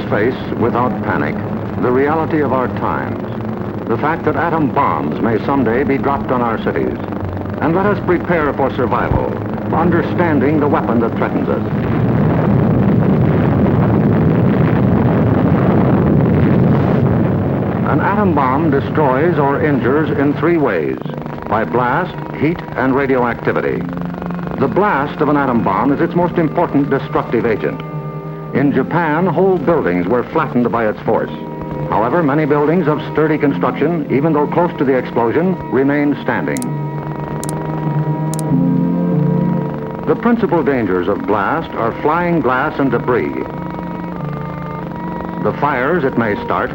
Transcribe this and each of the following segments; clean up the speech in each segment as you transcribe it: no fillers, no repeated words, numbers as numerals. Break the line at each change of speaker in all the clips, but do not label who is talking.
face, without panic, the reality of our times. The fact that atom bombs may someday be dropped on our cities. And let us prepare for survival, understanding the weapon that threatens us. An atom bomb destroys or injures in three ways: by blast, heat, and radioactivity. The blast of an atom bomb is its most important destructive agent. In Japan, whole buildings were flattened by its force. However, many buildings of sturdy construction, even though close to the explosion, remained standing. The principal dangers of blast are flying glass and debris, the fires it may start,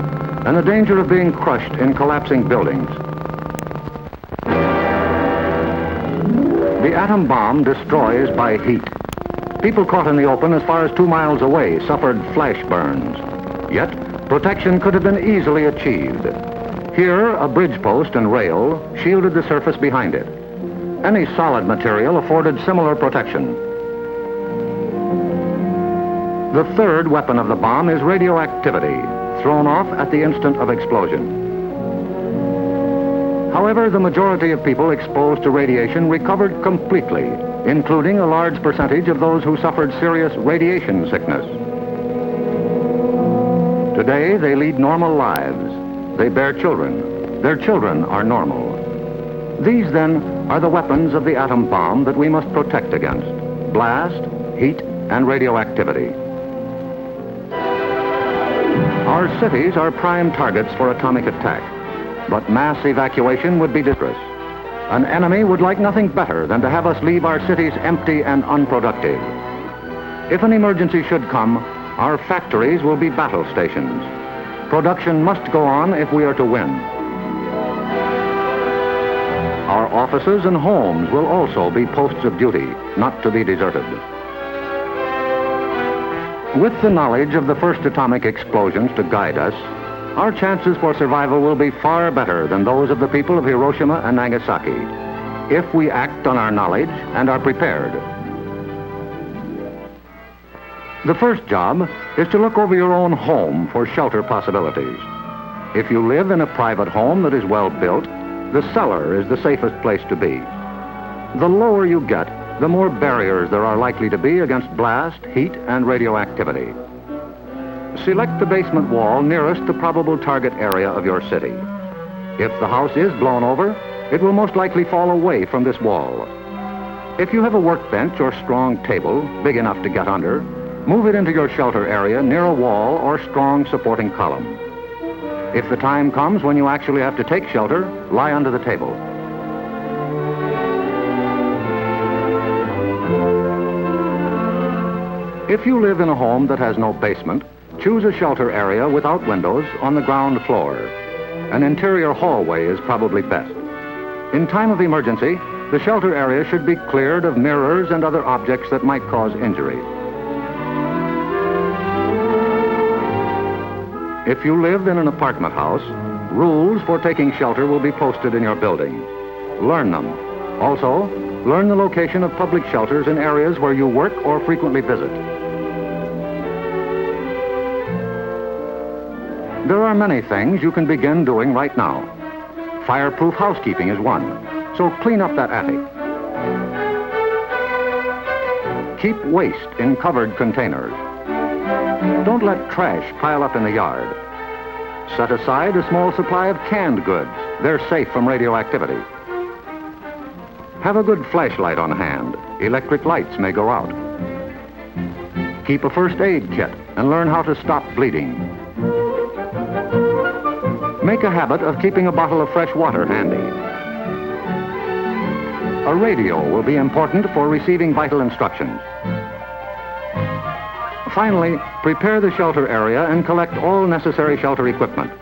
and the danger of being crushed in collapsing buildings. The atom bomb destroys by heat. People caught in the open as far as 2 miles away suffered flash burns. Yet, protection could have been easily achieved. Here, a bridge post and rail shielded the surface behind it. Any solid material afforded similar protection. The third weapon of the bomb is radioactivity, thrown off at the instant of explosion. However, the majority of people exposed to radiation recovered completely, including a large percentage of those who suffered serious radiation sickness. Today, they lead normal lives. They bear children. Their children are normal. These, then, are the weapons of the atom bomb that we must protect against: blast, heat, and radioactivity. Our cities are prime targets for atomic attack, but mass evacuation would be dangerous. An enemy would like nothing better than to have us leave our cities empty and unproductive. If an emergency should come, our factories will be battle stations. Production must go on if we are to win. Our offices and homes will also be posts of duty, not to be deserted. With the knowledge of the first atomic explosions to guide us, our chances for survival will be far better than those of the people of Hiroshima and Nagasaki, if we act on our knowledge and are prepared. The first job is to look over your own home for shelter possibilities. If you live in a private home that is well built, the cellar is the safest place to be. The lower you get, the more barriers there are likely to be against blast, heat, and radioactivity. Select the basement wall nearest the probable target area of your city. If the house is blown over, it will most likely fall away from this wall. If you have a workbench or strong table big enough to get under, move it into your shelter area near a wall or strong supporting column. If the time comes when you actually have to take shelter, lie under the table. If you live in a home that has no basement, choose a shelter area without windows on the ground floor. An interior hallway is probably best. In time of emergency, the shelter area should be cleared of mirrors and other objects that might cause injury. If you live in an apartment house, rules for taking shelter will be posted in your building. Learn them. Also, learn the location of public shelters in areas where you work or frequently visit. There are many things you can begin doing right now. Fireproof housekeeping is one, so clean up that attic. Keep waste in covered containers. Don't let trash pile up in the yard. Set aside a small supply of canned goods. They're safe from radioactivity. Have a good flashlight on hand. Electric lights may go out. Keep a first aid kit and learn how to stop bleeding. Make a habit of keeping a bottle of fresh water handy. A radio will be important for receiving vital instructions. Finally, prepare the shelter area and collect all necessary shelter equipment.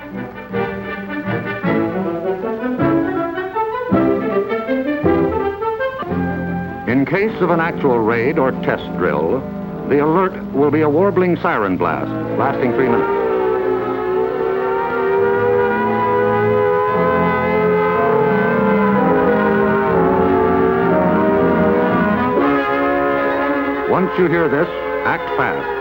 In case of an actual raid or test drill, the alert will be a warbling siren blast lasting 3 minutes. Once you hear this, act fast.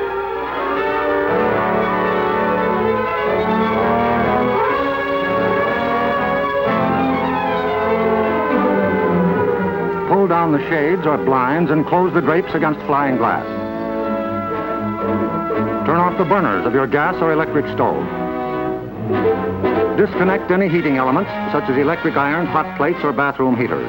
down the shades or blinds and close the drapes against flying glass. Turn off the burners of your gas or electric stove. Disconnect any heating elements, such as electric irons, hot plates, or bathroom heaters.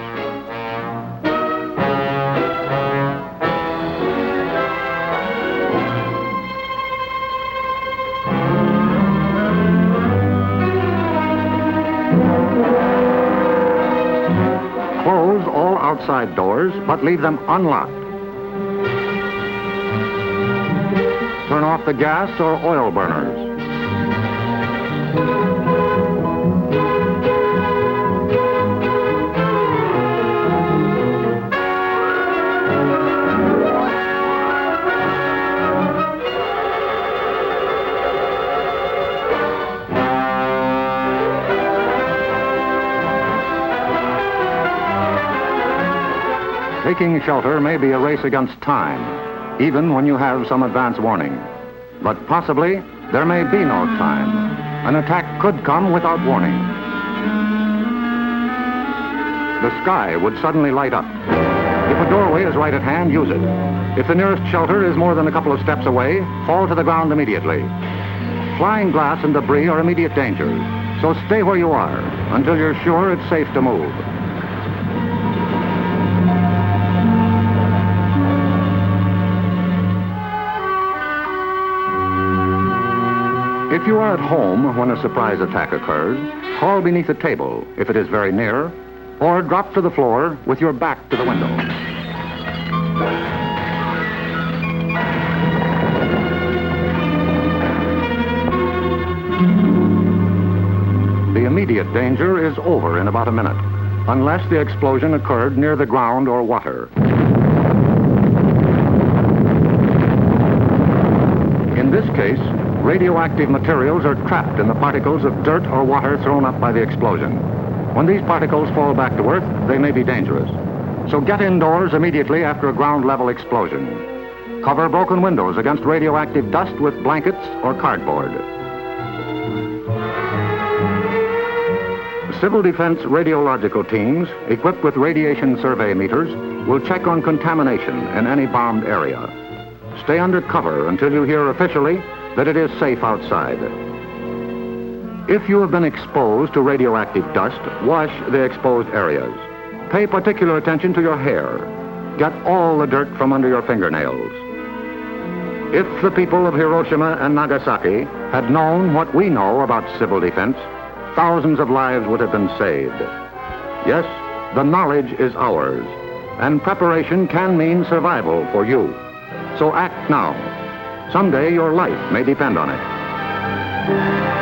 Close all outside doors, but leave them unlocked. Turn off the gas or oil burners. Taking shelter may be a race against time, even when you have some advance warning. But possibly, there may be no time. An attack could come without warning. The sky would suddenly light up. If a doorway is right at hand, use it. If the nearest shelter is more than a couple of steps away, fall to the ground immediately. Flying glass and debris are immediate dangers, so stay where you are until you're sure it's safe to move. If you are at home when a surprise attack occurs, crawl beneath a table if it is very near, or drop to the floor with your back to the window. The immediate danger is over in about a minute, unless the explosion occurred near the ground or water. In this case, radioactive materials are trapped in the particles of dirt or water thrown up by the explosion. When these particles fall back to Earth, they may be dangerous. So get indoors immediately after a ground-level explosion. Cover broken windows against radioactive dust with blankets or cardboard. Civil defense radiological teams, equipped with radiation survey meters, will check on contamination in any bombed area. Stay under cover until you hear officially that it is safe outside. If you have been exposed to radioactive dust, wash the exposed areas. Pay particular attention to your hair. Get all the dirt from under your fingernails. If the people of Hiroshima and Nagasaki had known what we know about civil defense, thousands of lives would have been saved. Yes, the knowledge is ours, and preparation can mean survival for you. So act now. Someday your life may depend on it.